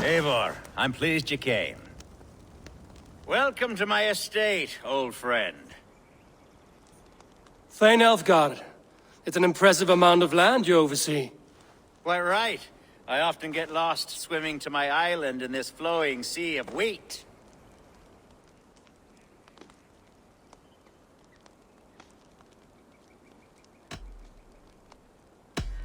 Eivor, I'm pleased you came. Welcome to my estate, old friend. Thegn Aelfred. It's an impressive amount of land you oversee. Quite right. I often get lost swimming to my island in this flowing sea of wheat.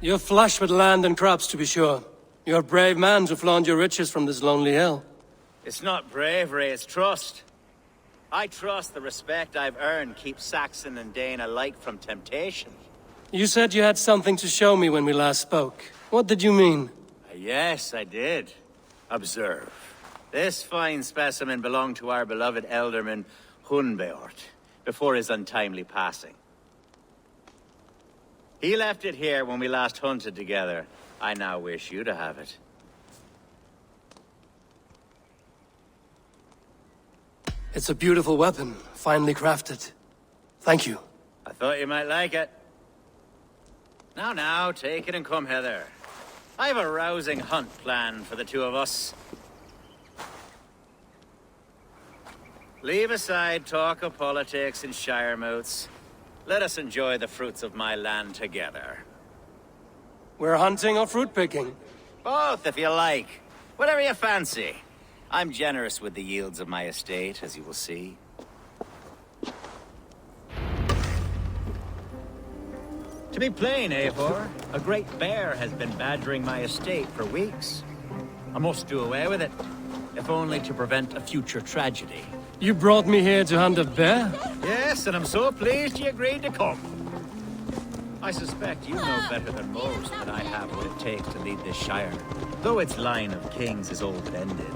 You're flush with land and crops, to be sure. You're a brave man to flaunt your riches from this lonely hill. It's not bravery, it's trust. I trust the respect I've earned keeps Saxon and Dane alike from temptation. You said you had something to show me when we last spoke. What did you mean? Yes, I did. Observe. This fine specimen belonged to our beloved elderman, Hunbeort, before his untimely passing. He left it here when we last hunted together. I now wish you to have it. It's a beautiful weapon, finely crafted. Thank you. I thought you might like it. Now, take it and come hither. I have a rousing hunt planned for the two of us. Leave aside talk of politics and shire moats. Let us enjoy the fruits of my land together. We're hunting or fruit picking? Both, if you like. Whatever you fancy. I'm generous with the yields of my estate, as you will see. To be plain, Eivor, a great bear has been badgering my estate for weeks. I must do away with it, if only to prevent a future tragedy. You brought me here to hunt a bear? Yes, and I'm so pleased you agreed to come. I suspect you know better than most that I have what it takes to lead this shire. Though its line of kings is old and ended,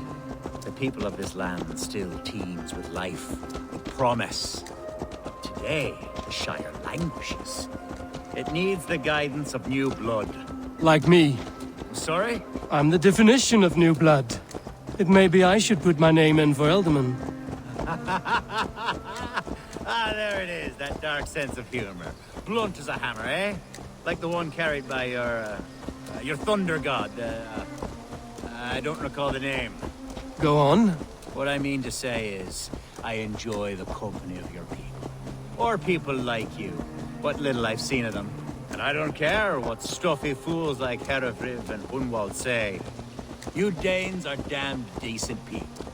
the people of this land still teems with life, with promise. But today, the shire languishes. It needs the guidance of new blood. Like me. Sorry? I'm the definition of new blood. It may be I should put my name in for Elderman. There it is, that dark sense of humor. Blunt as a hammer, eh? Like the one carried by your thunder god. I don't recall the name. Go on. What I mean to say is, I enjoy the company of your people. Or people like you. What little I've seen of them. And I don't care what stuffy fools like Aelfred and Hunwald say. You Danes are damned decent people.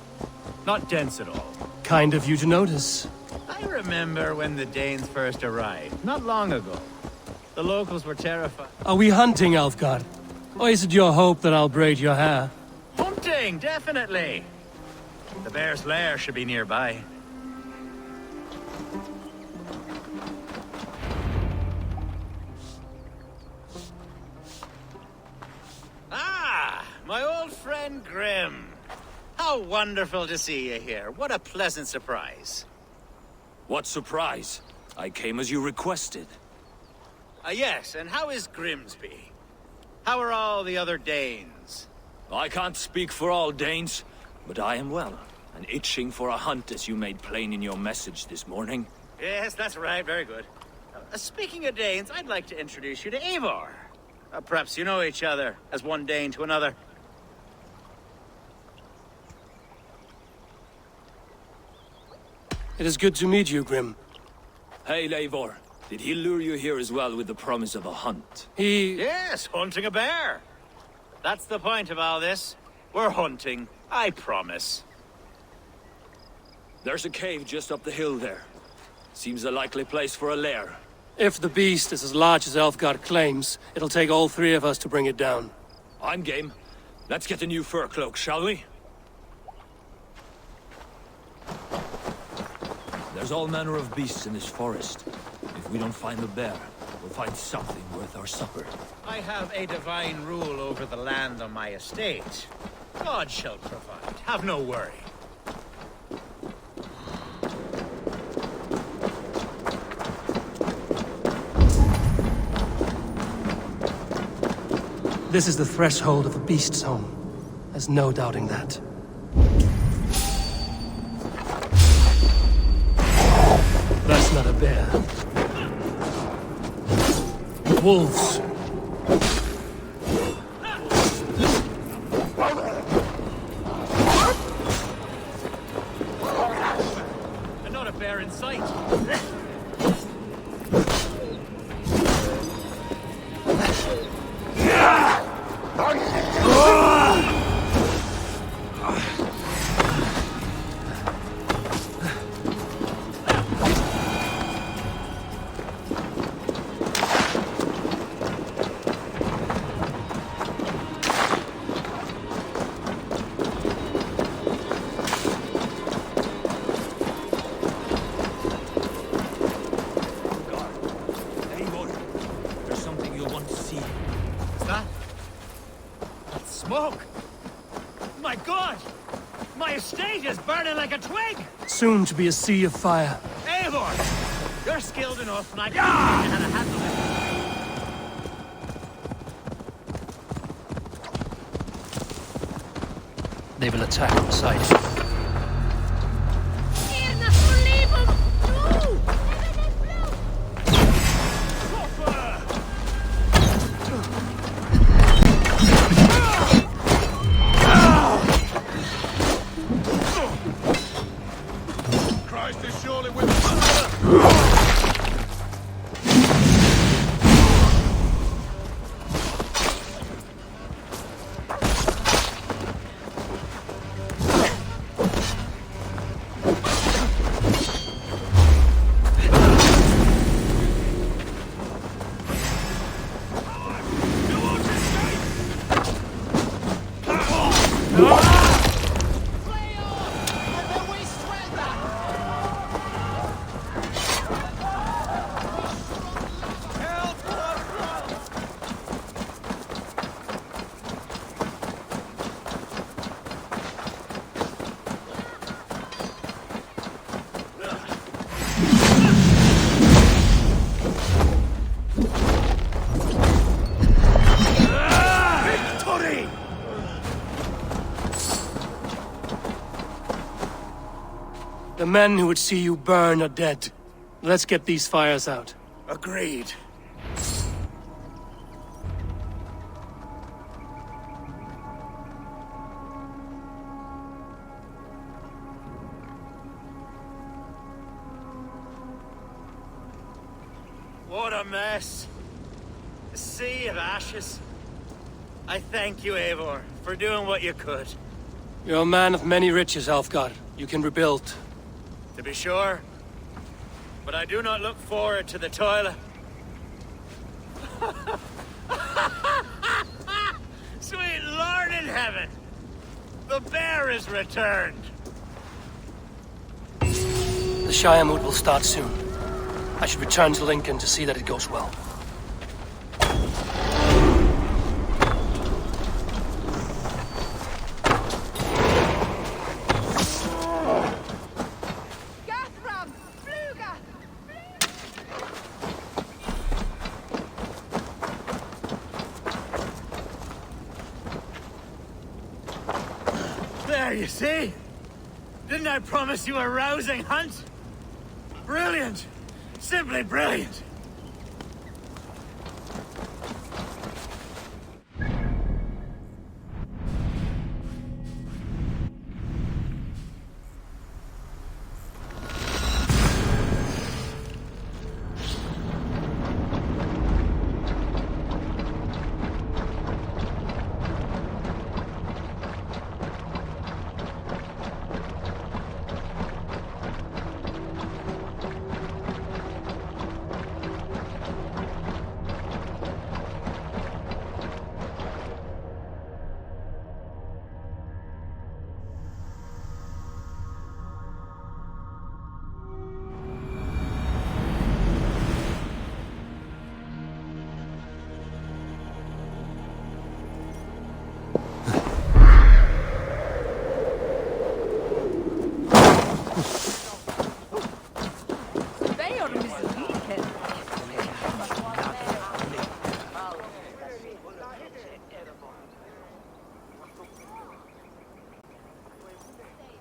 Not dense at all. Kind of you to notice. I remember when the Danes first arrived, not long ago. The locals were terrified. Are we hunting, Aelfred? Or is it your hope that I'll braid your hair? Hunting, definitely! The bear's lair should be nearby. Ah, my old friend Grim. How wonderful to see you here. What a pleasant surprise. What surprise? I came as you requested. Yes, and how is Grimsby? How are all the other Danes? I can't speak for all Danes, but I am well, and itching for a hunt as you made plain in your message this morning. Yes, that's right. Very good. Speaking of Danes, I'd like to introduce you to Eivor. Perhaps you know each other, as one Dane to another. It is good to meet you, Grim. Hey, Eivor. Did he lure you here as well with the promise of a hunt? Yes, hunting a bear. That's the point of all this. We're hunting, I promise. There's a cave just up the hill there. Seems a likely place for a lair. If the beast is as large as Aelfred claims, it'll take all three of us to bring it down. I'm game. Let's get a new fur cloak, shall we? There's all manner of beasts in this forest. If we don't find the bear, we'll find something worth our supper. I have a divine rule over the land on my estate. God shall provide. Have no worry. This is the threshold of the beast's home. There's no doubting that. That's not a bear. Wolves. smoke! My God! My estate is burning like a twig! Soon to be a sea of fire. Eivor! You're skilled enough, and I can teach you how to handle it. They will attack from sight. Christ is surely with us. The men who would see you burn are dead. Let's get these fires out. Agreed. What a mess. A sea of ashes. I thank you, Eivor, for doing what you could. You're a man of many riches, Alfgar. You can rebuild. To be sure. But I do not look forward to the toil. Sweet Lord in heaven! The bear is returned! The Shire mood will start soon. I should return to Lincoln to see that it goes well. There, you see? Didn't I promise you a rousing hunt? Brilliant! Simply brilliant!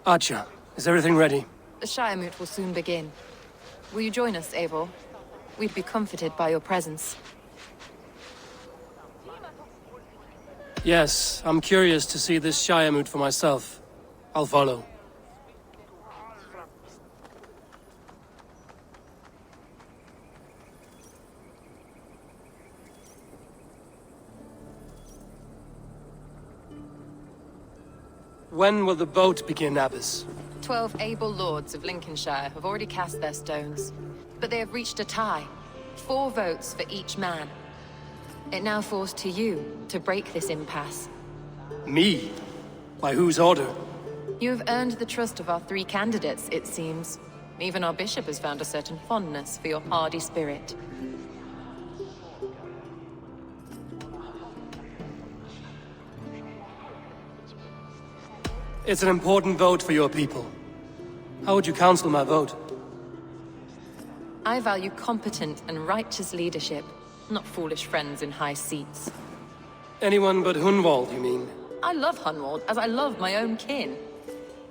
Archer, is everything ready? The Shire moot will soon begin. Will you join us, Eivor? We'd be comforted by your presence. Yes, I'm curious to see this Shire moot for myself. I'll follow. When will the boat begin, Abbess? 12 able lords of Lincolnshire have already cast their stones, but they have reached a tie. 4 votes for each man. It now falls to you to break this impasse. Me? By whose order? You have earned the trust of our 3 candidates, it seems. Even our bishop has found a certain fondness for your hardy spirit. It's an important vote for your people. How would you counsel my vote? I value competent and righteous leadership, not foolish friends in high seats. Anyone but Hunwald, you mean? I love Hunwald as I love my own kin.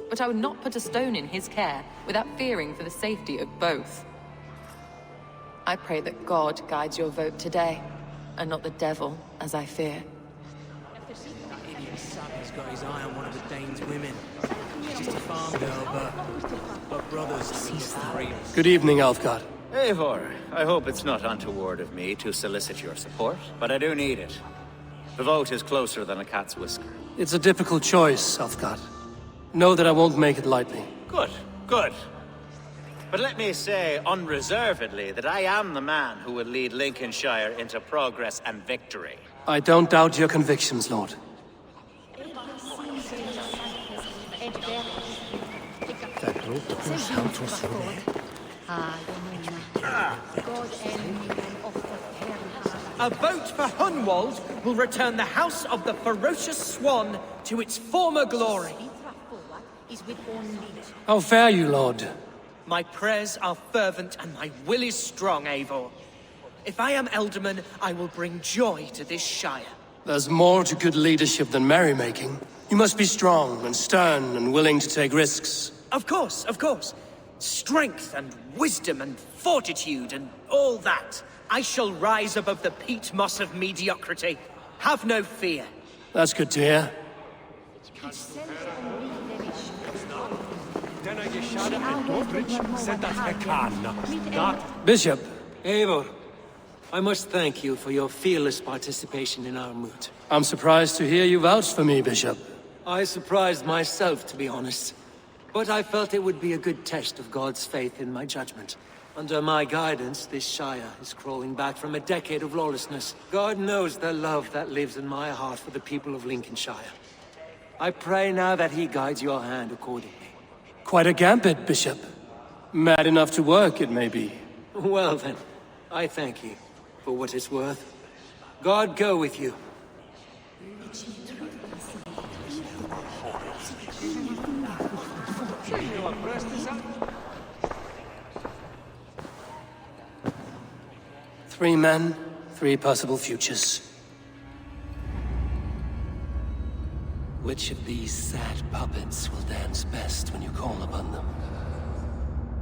But I would not put a stone in his care without fearing for the safety of both. I pray that God guides your vote today, and not the devil, as I fear. Idiot son has got his eye on one of the Danes' women. She's just a farm girl, but her brother's three. Good evening, Alfgard. Eivor, I hope it's not untoward of me to solicit your support, but I do need it. The vote is closer than a cat's whisker. It's a difficult choice, Alfgard. Know that I won't make it lightly. Good, good. But let me say unreservedly that I am the man who will lead Lincolnshire into progress and victory. I don't doubt your convictions, Lord. A vote for Hunwald will return the House of the Ferocious Swan to its former glory. How fare you, Lord? My prayers are fervent and my will is strong, Eivor. If I am Elderman, I will bring joy to this shire. There's more to good leadership than merrymaking. You must be strong and stern and willing to take risks. Of course, of course. Strength and wisdom and fortitude and all that. I shall rise above the peat moss of mediocrity. Have no fear. That's good to hear. Bishop. Eivor, I must thank you for your fearless participation in our moot. I'm surprised to hear you vouch for me, Bishop. I surprised myself, to be honest. But I felt it would be a good test of God's faith in my judgment. Under my guidance, this shire is crawling back from a decade of lawlessness. God knows the love that lives in my heart for the people of Lincolnshire. I pray now that he guides your hand accordingly. Quite a gambit, Bishop. Mad enough to work, it may be. Well then, I thank you for what it's worth. God go with you. Three men, three possible futures. Which of these sad puppets will dance best when you call upon them?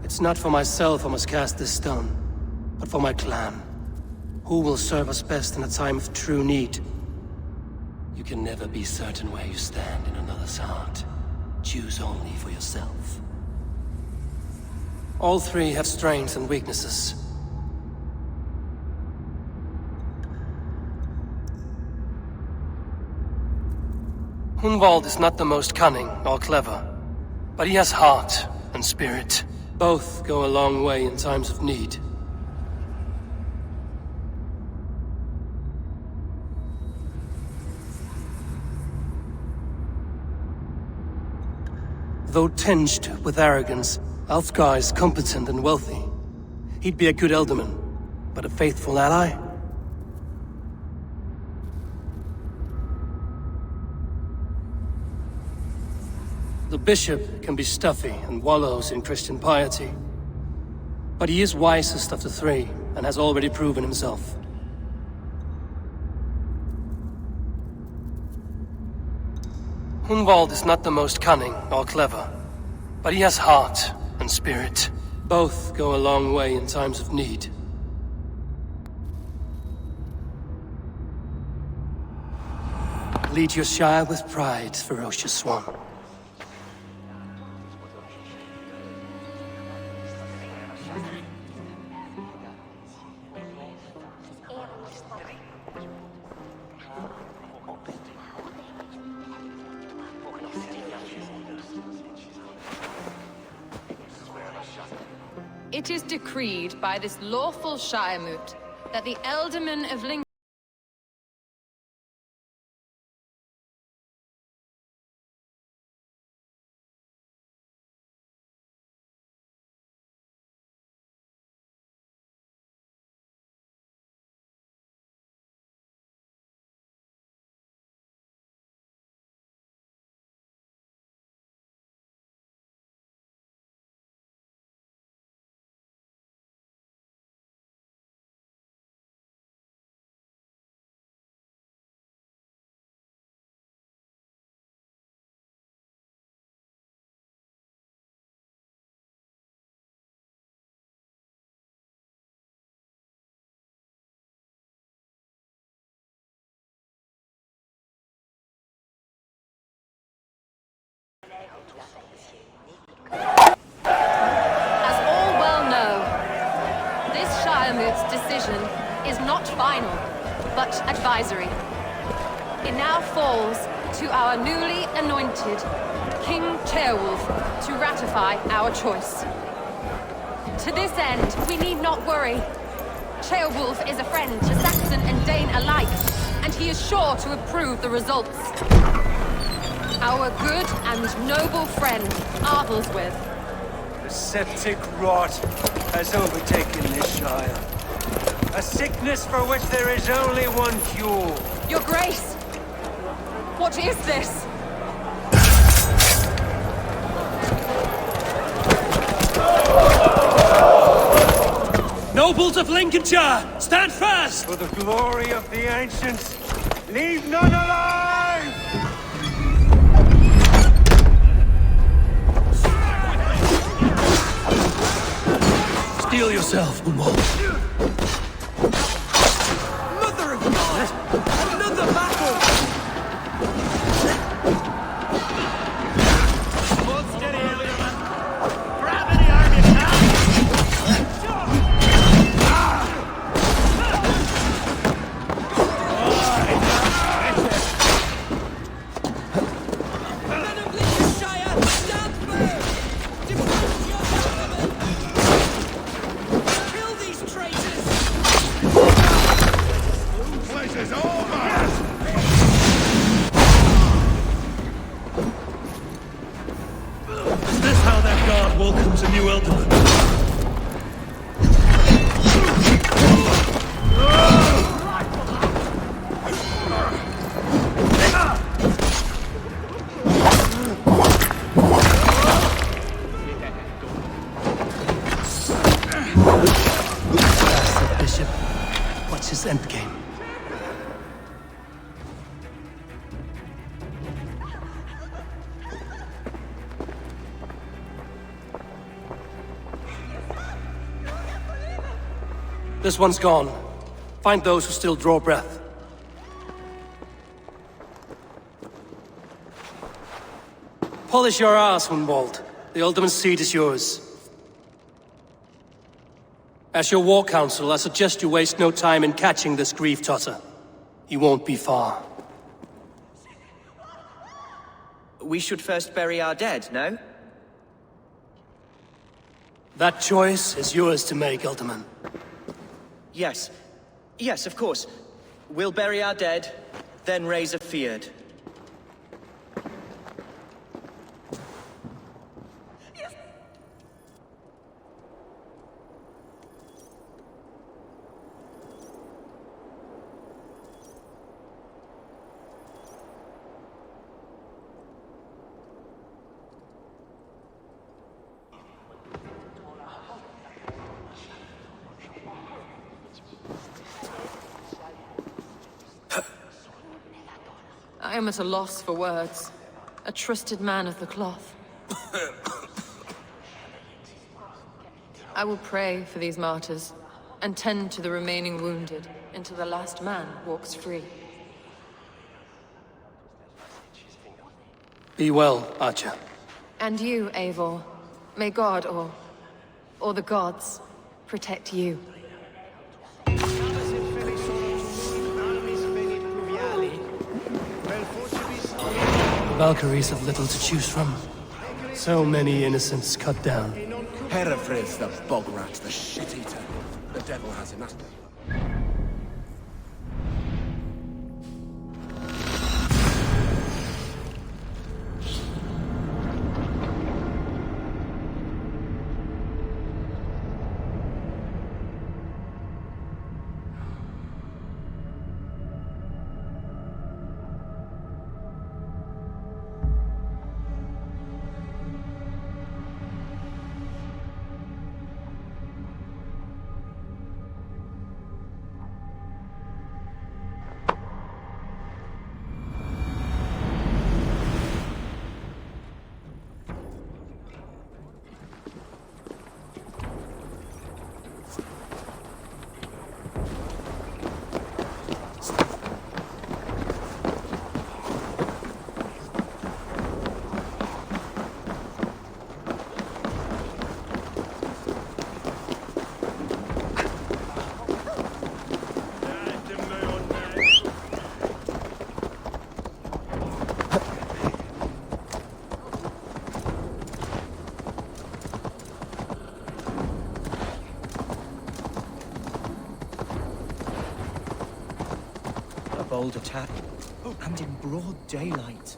It's not for myself I must cast this stone, but for my clan. Who will serve us best in a time of true need? You can never be certain where you stand in another's heart. Choose only for yourself. All three have strengths and weaknesses. Hunwald is not the most cunning or clever, but he has heart and spirit. Both go a long way in times of need. Though tinged with arrogance, Alfgar is competent and wealthy. He'd be a good Elderman, but a faithful ally? The bishop can be stuffy and wallows in Christian piety. But he is wisest of the three, and has already proven himself. Hunwald is not the most cunning or clever, but he has heart and spirit. Both go a long way in times of need. Lead your shire with pride, ferocious swan. It is decreed by this lawful shire moot that the Elderman of Lincoln decision is not final, but advisory. It now falls to our newly anointed King Ceolwulf to ratify our choice. To this end, we need not worry. Ceolwulf is a friend to Saxon and Dane alike, and he is sure to approve the results. Our good and noble friend, Arthelswith. The septic rot has overtaken this Shire. A sickness for which there is only one cure. Your Grace! What is this? Nobles of Lincolnshire, stand fast! For the glory of the ancients, leave none alive! Steel yourself, Umwal. Mother of God! Another battle! Hold steady, Elderman. Grab any arm you can. Men of Lincolnshire, stand firm! Defend your government! Kill these traitors! Place is over! Is this how that guard welcomes a new Elderman? Bastard Bishop. What's his endgame? This one's gone. Find those who still draw breath. Polish your ass, Hunwald. The Alderman's seat is yours. As your war council, I suggest you waste no time in catching this grief-totter. He won't be far. We should first bury our dead, no? That choice is yours to make, Alderman. Yes. Yes, of course. We'll bury our dead, then raise a feared. I am at a loss for words. A trusted man of the cloth. I will pray for these martyrs, and tend to the remaining wounded, until the last man walks free. Be well, Archer. And you, Eivor. May God, or the gods, protect you. The Valkyries have little to choose from. So many innocents cut down. Herefrid's the bog rat, the shit-eater. The devil has him at bay. bold attack. And in broad daylight.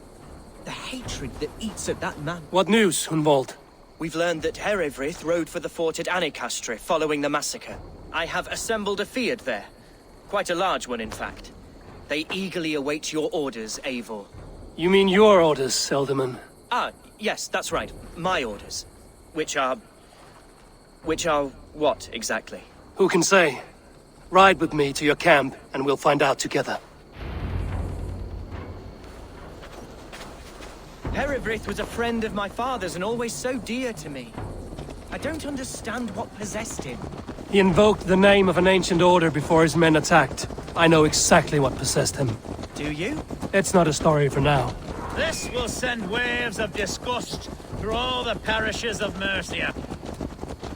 The hatred that eats at that man. What news, Hunwald? We've learned that Eivor rode for the fort at Anecastre following the massacre. I have assembled a field there. Quite a large one, in fact. They eagerly await your orders, Eivor. You mean your orders, Elderman? Ah, yes, that's right. My orders. Which are what, exactly? Who can say? Ride with me to your camp, and we'll find out together. Eivor was a friend of my father's and always so dear to me. I don't understand what possessed him. He invoked the name of an ancient order before his men attacked. I know exactly what possessed him. Do you? It's not a story for now. This will send waves of disgust through all the parishes of Mercia.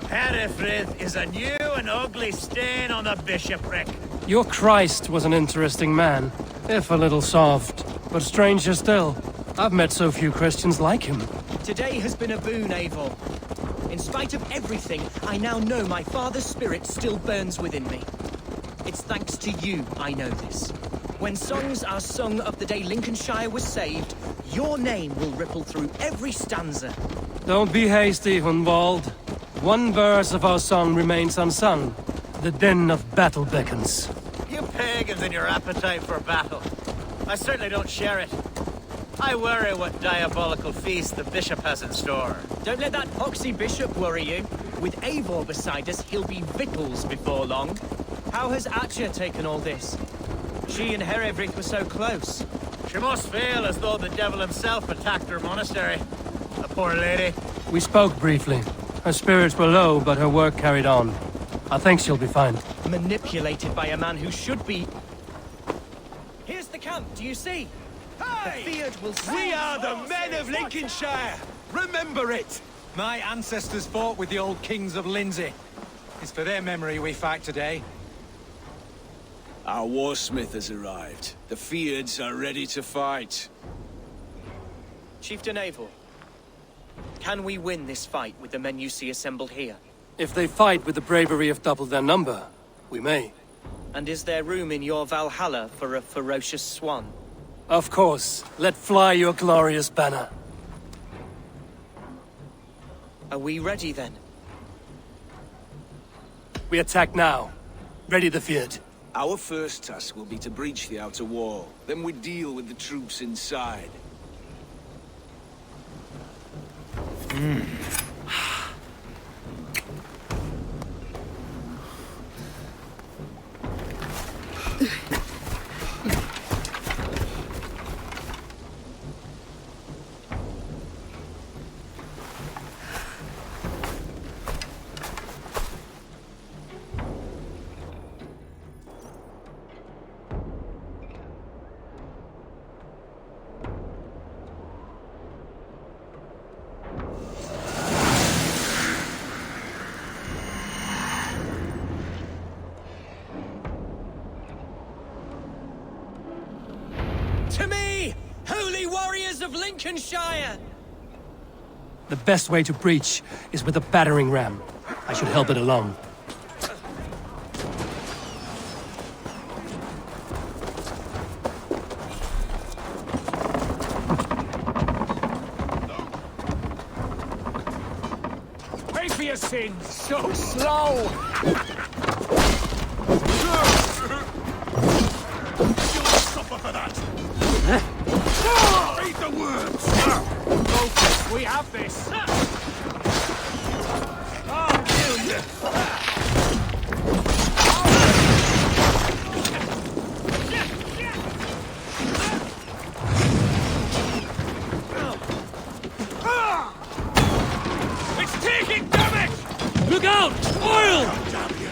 Aelfred is a new and ugly stain on the bishopric. Your Christ was an interesting man, if a little soft. But stranger still, I've met so few Christians like him. Today has been a boon, Eivor. In spite of everything, I now know my father's spirit still burns within me. It's thanks to you I know this. When songs are sung of the day Lincolnshire was saved, your name will ripple through every stanza. Don't be hasty, Hunwald. One verse of our song remains unsung. The din of battle beckons. You pagans and your appetite for battle. I certainly don't share it. I worry what diabolical feast the bishop has in store. Don't let that poxy bishop worry you. With Eivor beside us, he'll be victuals before long. How has Atya taken all this? She and Eivor were so close. She must feel as though the devil himself attacked her monastery. The poor lady. We spoke briefly. Her spirits were low, but her work carried on. I think she'll be fine. Manipulated by a man who should be... Here's the camp, do you see? Hey! The Field will We are the men of Lincolnshire! Remember it! My ancestors fought with the old kings of Lindsey. It's for their memory we fight today. Our warsmith has arrived. The Fields are ready to fight. Chieftain Eivor, can we win this fight with the men you see assembled here? If they fight with the bravery of double their number, we may. And is there room in your Valhalla for a ferocious swan? Of course. Let fly your glorious banner. Are we ready then? We attack now. Ready the field. Our first task will be to breach the outer wall. Then we deal with the troops inside. To me, holy warriors of Lincolnshire! The best way to breach is with a battering ram. I should help it along. Pay for your sins! So slow! You'll suffer for that! Read the words! Focus, we have this! I'll kill you! It's taking damage! Look out! Oil! Damn you!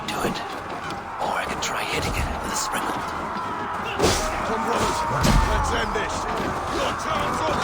to it. Or I can try hitting it with a spring. Come, brothers. Let's end this. Your time's up,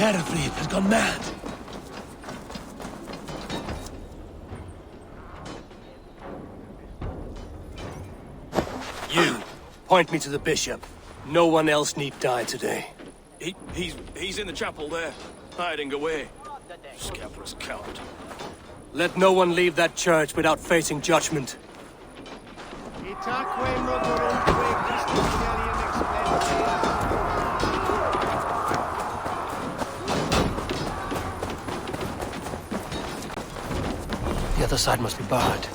Aelfred has gone mad. You, point me to the bishop. No one else need die today. He's in the chapel there, hiding away. Scabrous coward. Let no one leave that church without facing judgment. The other side must be barred.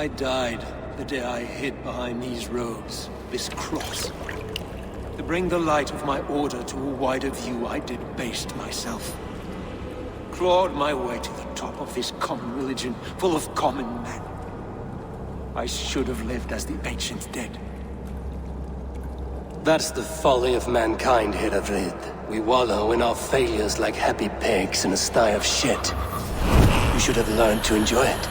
I died the day I hid behind these robes, this cross. To bring the light of my order to a wider view, I debased myself. Clawed my way to the top of this common religion, full of common men. I should have lived as the ancient dead. That's the folly of mankind, Aelfred. We wallow in our failures like happy pigs in a sty of shit. You should have learned to enjoy it.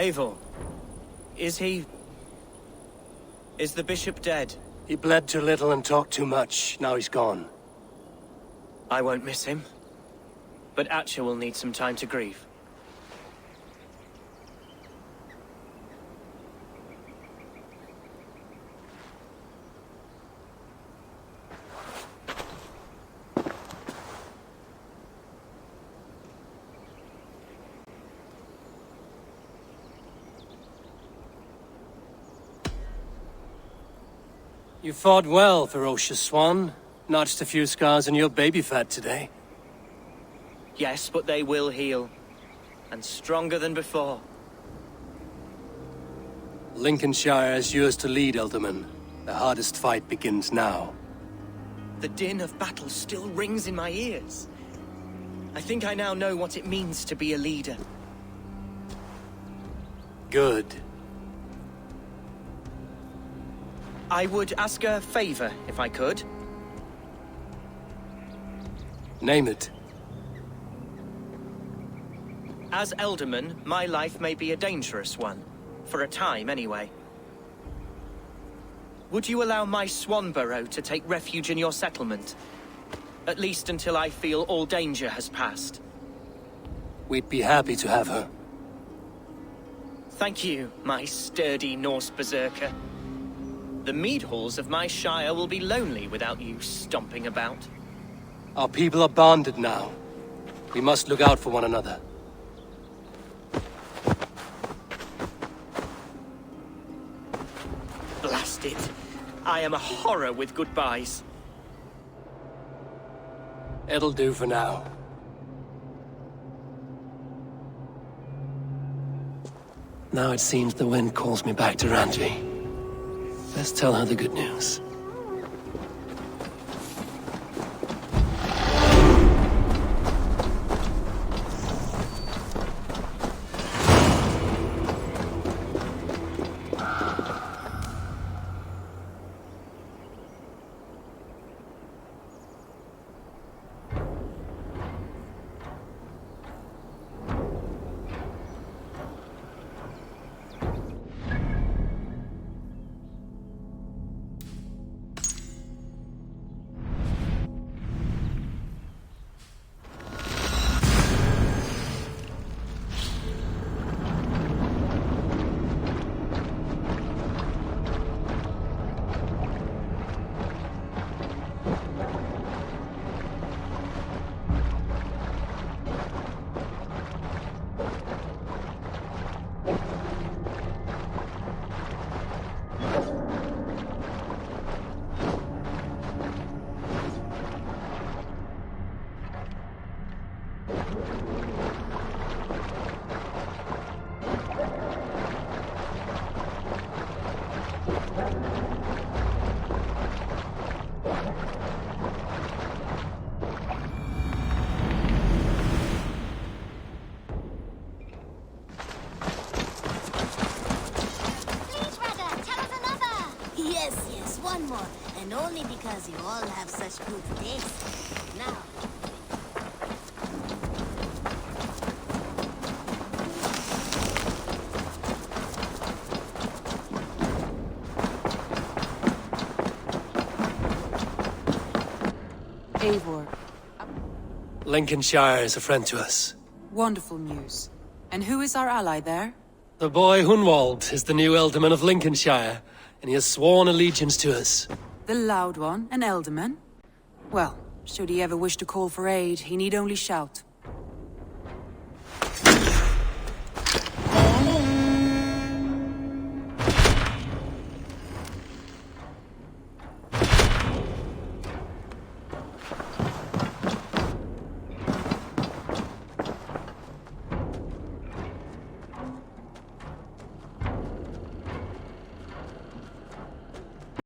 Eivor, is he... is the bishop dead? He bled too little and talked too much. Now he's gone. I won't miss him. But Atcha will need some time to grieve. You fought well, ferocious swan. Notched a few scars on your baby fat today. Yes, but they will heal. And stronger than before. Lincolnshire is yours to lead, Elderman. The hardest fight begins now. The din of battle still rings in my ears. I think I now know what it means to be a leader. Good. I would ask a favor, if I could. Name it. As Elderman, my life may be a dangerous one. For a time, anyway. Would you allow my Swanborough to take refuge in your settlement? At least until I feel all danger has passed. We'd be happy to have her. Thank you, my sturdy Norse berserker. The mead halls of my shire will be lonely without you stomping about. Our people are bonded now. We must look out for one another. Blast it. I am a horror with goodbyes. It'll do for now. Now it seems the wind calls me back to Randvi. Let's tell her the good news. One more, and only because you all have such good taste. Now. Eivor. Lincolnshire is a friend to us. Wonderful news. And who is our ally there? The boy Hunwald is the new Ealdorman of Lincolnshire, and he has sworn allegiance to us. The Loud One, an Ealdorman? Well, should he ever wish to call for aid, he need only shout.